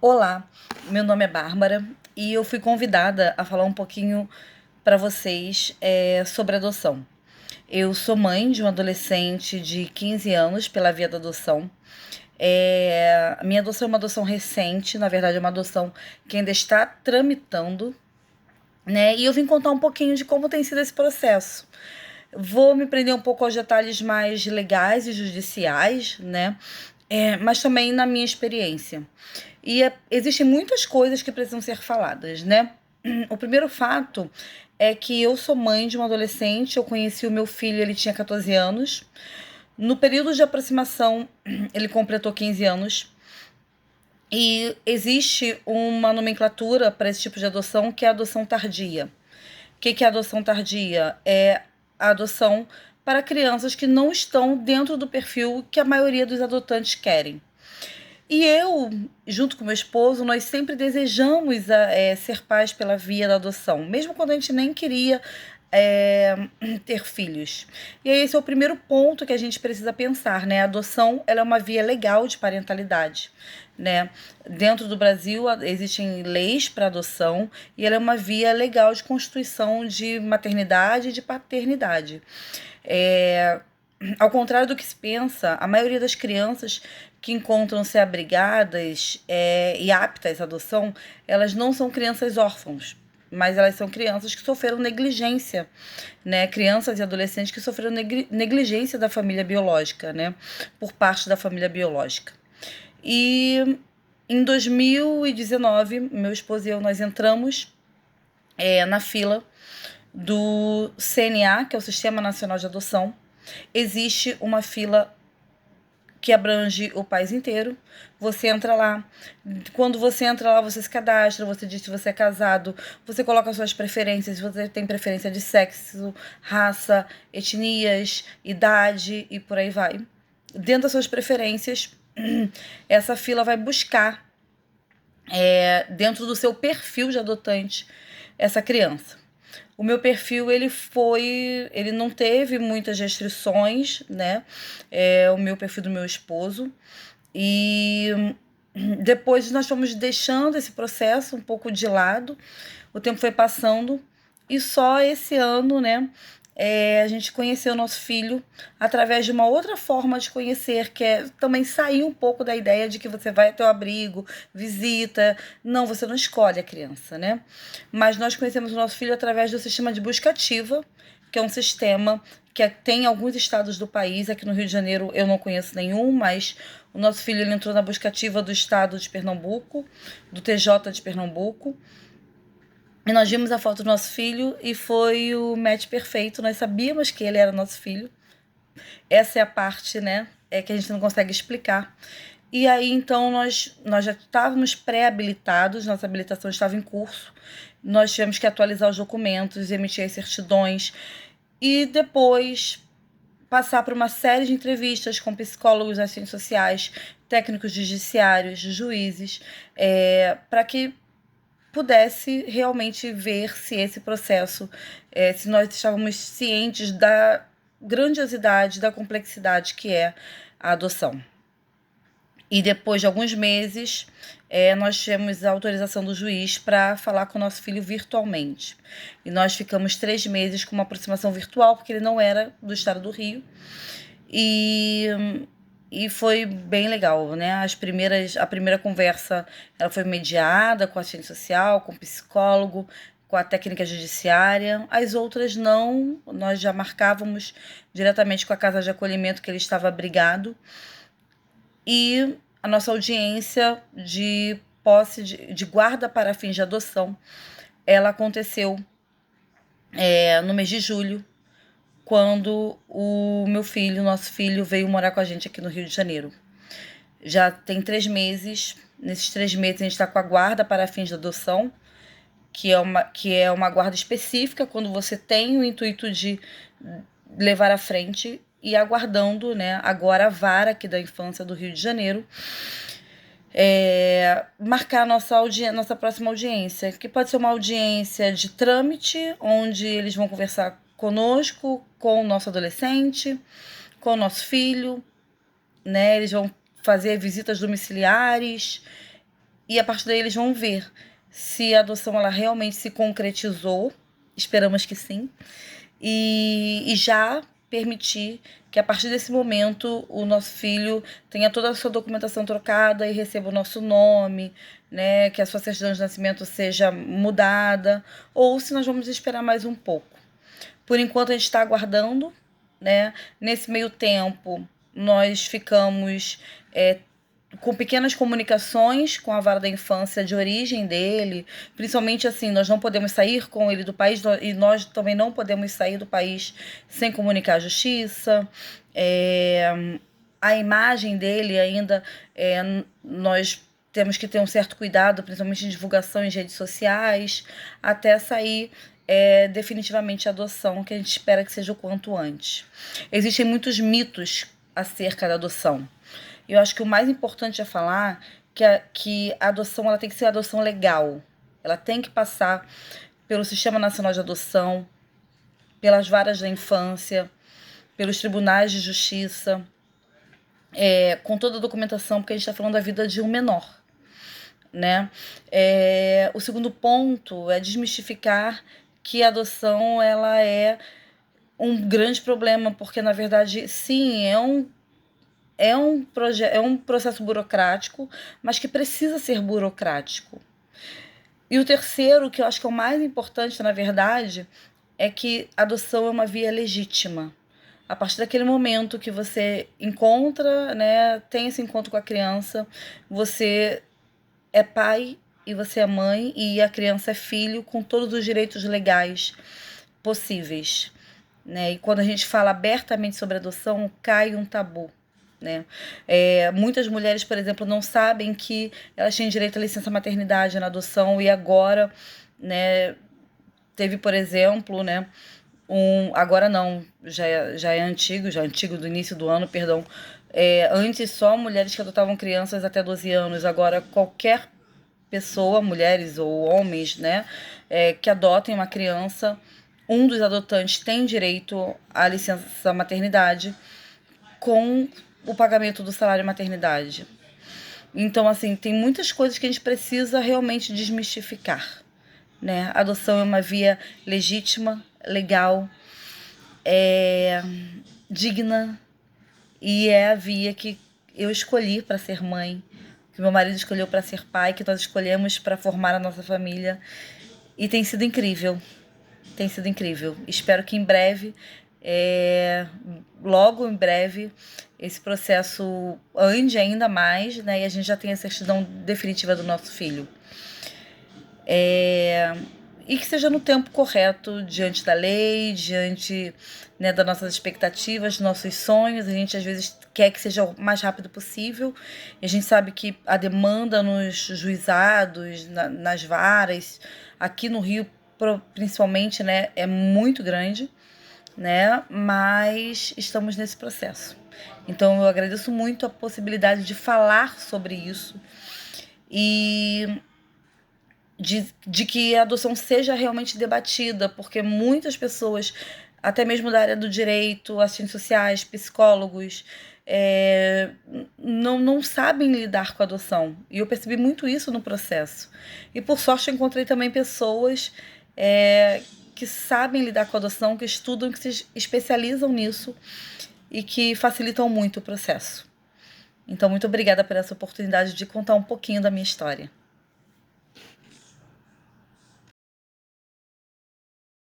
Olá, meu nome é Bárbara e eu fui convidada a falar um pouquinho para vocês sobre adoção. Eu sou mãe de um adolescente de 15 anos pela via da adoção. A minha adoção é uma adoção recente, na verdade é uma adoção que ainda está tramitando, né? E eu vim contar um pouquinho de como tem sido esse processo. Vou me prender um pouco aos detalhes mais legais e judiciais, né? Mas também na minha experiência. Existem muitas coisas que precisam ser faladas, né? O primeiro fato é que eu sou mãe de um adolescente, eu conheci o meu filho, ele tinha 14 anos. No período de aproximação, ele completou 15 anos. E existe uma nomenclatura para esse tipo de adoção que é a adoção tardia. O que é a adoção tardia? É a adoção para crianças que não estão dentro do perfil que a maioria dos adotantes querem. E eu, junto com meu esposo, nós sempre desejamos ser pais pela via da adoção, mesmo quando a gente nem queria é, ter filhos. E aí esse é o primeiro ponto que a gente precisa pensar, né? A adoção, ela é uma via legal de parentalidade, né? Dentro do Brasil existem leis para adoção e ela é uma via legal de constituição de maternidade e de paternidade. É, Ao contrário do que se pensa, a maioria das crianças que encontram-se abrigadas e aptas à adoção, elas não são crianças órfãos, mas elas são crianças que sofreram negligência, né? Crianças e adolescentes que sofreram negligência da família biológica, né? Por parte da família biológica. E em 2019, meu esposo e eu, nós entramos na fila do CNA, que é o Sistema Nacional de Adoção. Existe uma fila que abrange o país inteiro. Você entra lá. Quando você entra lá, você se cadastra, você diz se você é casado, você coloca suas preferências, se você tem preferência de sexo, raça, etnias, idade e por aí vai. Dentro das suas preferências, essa fila vai buscar, dentro do seu perfil de adotante, essa criança. O meu perfil, ele não teve muitas restrições, né? O meu perfil do meu esposo. E depois nós fomos deixando esse processo um pouco de lado. O tempo foi passando e só esse ano, né? A gente conheceu o nosso filho através de uma outra forma de conhecer, que é também sair um pouco da ideia de que você vai até o abrigo, visita. Não, você não escolhe a criança, né? Mas nós conhecemos o nosso filho através do sistema de busca ativa, que é um sistema que tem em alguns estados do país. Aqui no Rio de Janeiro eu não conheço nenhum, mas o nosso filho ele entrou na busca ativa do estado de Pernambuco, do TJ de Pernambuco. E nós vimos a foto do nosso filho e foi o match perfeito. Nós sabíamos que ele era nosso filho. Essa é a parte, né, que a gente não consegue explicar. E aí, então, nós já estávamos pré-habilitados, nossa habilitação estava em curso. Nós tivemos que atualizar os documentos, emitir as certidões e depois passar por uma série de entrevistas com psicólogos das ciências sociais, técnicos judiciários, juízes, para que pudesse realmente ver se esse processo, se nós estávamos cientes da grandiosidade, da complexidade que é a adoção. E depois de alguns meses, nós tivemos a autorização do juiz para falar com o nosso filho virtualmente. E nós ficamos 3 meses com uma aproximação virtual, porque ele não era do estado do Rio. E, e foi bem legal, né? A primeira conversa ela foi mediada com a assistente social, com o psicólogo, com a técnica judiciária. As outras não, nós já marcávamos diretamente com a casa de acolhimento que ele estava abrigado. E a nossa audiência de posse de guarda para fins de adoção, ela aconteceu no mês de julho, quando o meu filho, nosso filho, veio morar com a gente aqui no Rio de Janeiro. Já tem 3 meses. Nesses 3 meses a gente está com a guarda para fins de adoção, que é uma guarda específica quando você tem o intuito de levar à frente, e aguardando, né, agora a vara aqui da infância do Rio de Janeiro marcar nossa próxima audiência, que pode ser uma audiência de trâmite, onde eles vão conversar conosco, com o nosso adolescente, com o nosso filho, né? Eles vão fazer visitas domiciliares e a partir daí eles vão ver se a adoção ela realmente se concretizou, esperamos que sim, e já permitir que a partir desse momento o nosso filho tenha toda a sua documentação trocada e receba o nosso nome, né, que a sua certidão de nascimento seja mudada, ou se nós vamos esperar mais um pouco. Por enquanto a gente está aguardando, né? Nesse meio tempo nós ficamos com pequenas comunicações com a vara da infância de origem dele, principalmente assim, nós não podemos sair com ele do país e nós também não podemos sair do país sem comunicar a justiça. A imagem dele ainda, nós temos que ter um certo cuidado, principalmente em divulgação em redes sociais, até sair definitivamente a adoção, que a gente espera que seja o quanto antes. Existem muitos mitos acerca da adoção. Eu acho que o mais importante é falar que a adoção ela tem que ser adoção legal. Ela tem que passar pelo Sistema Nacional de Adoção, pelas varas da infância, pelos tribunais de justiça, com toda a documentação, porque a gente está falando da vida de um menor, né? O segundo ponto é desmistificar que a adoção ela é um grande problema, porque na verdade, sim, é um processo burocrático, mas que precisa ser burocrático. E o terceiro, que eu acho que é o mais importante, na verdade, é que a adoção é uma via legítima. A partir daquele momento que você encontra, né, tem esse encontro com a criança, você é pai e você é mãe e a criança é filho com todos os direitos legais possíveis, né? E quando a gente fala abertamente sobre adoção, cai um tabu, né? Muitas mulheres, por exemplo, não sabem que elas têm direito à licença maternidade na adoção e agora, né, teve, por exemplo, né, agora não, já é antigo do início do ano, perdão. Antes só mulheres que adotavam crianças até 12 anos, agora qualquer pessoa, mulheres ou homens, né, que adotem uma criança, um dos adotantes tem direito à licença maternidade com o pagamento do salário maternidade. Então, assim, tem muitas coisas que a gente precisa realmente desmistificar, né? A adoção é uma via legítima, legal, digna e é a via que eu escolhi para ser mãe, que meu marido escolheu para ser pai, que nós escolhemos para formar a nossa família e tem sido incrível. Tem sido incrível. Espero que em breve, logo em breve, esse processo ande ainda mais, né? E a gente já tenha a certidão definitiva do nosso filho. E que seja no tempo correto, diante da lei, diante, né, das nossas expectativas, dos nossos sonhos. A gente às vezes quer que seja o mais rápido possível. E a gente sabe que a demanda nos juizados, nas varas, aqui no Rio principalmente, né, é muito grande, né? Mas estamos nesse processo. Então eu agradeço muito a possibilidade de falar sobre isso e de que a adoção seja realmente debatida, porque muitas pessoas, até mesmo da área do direito, assistentes sociais, psicólogos, não sabem lidar com a adoção. E eu percebi muito isso no processo. E por sorte eu encontrei também pessoas que sabem lidar com a adoção, que estudam, que se especializam nisso e que facilitam muito o processo. Então, muito obrigada por essa oportunidade de contar um pouquinho da minha história.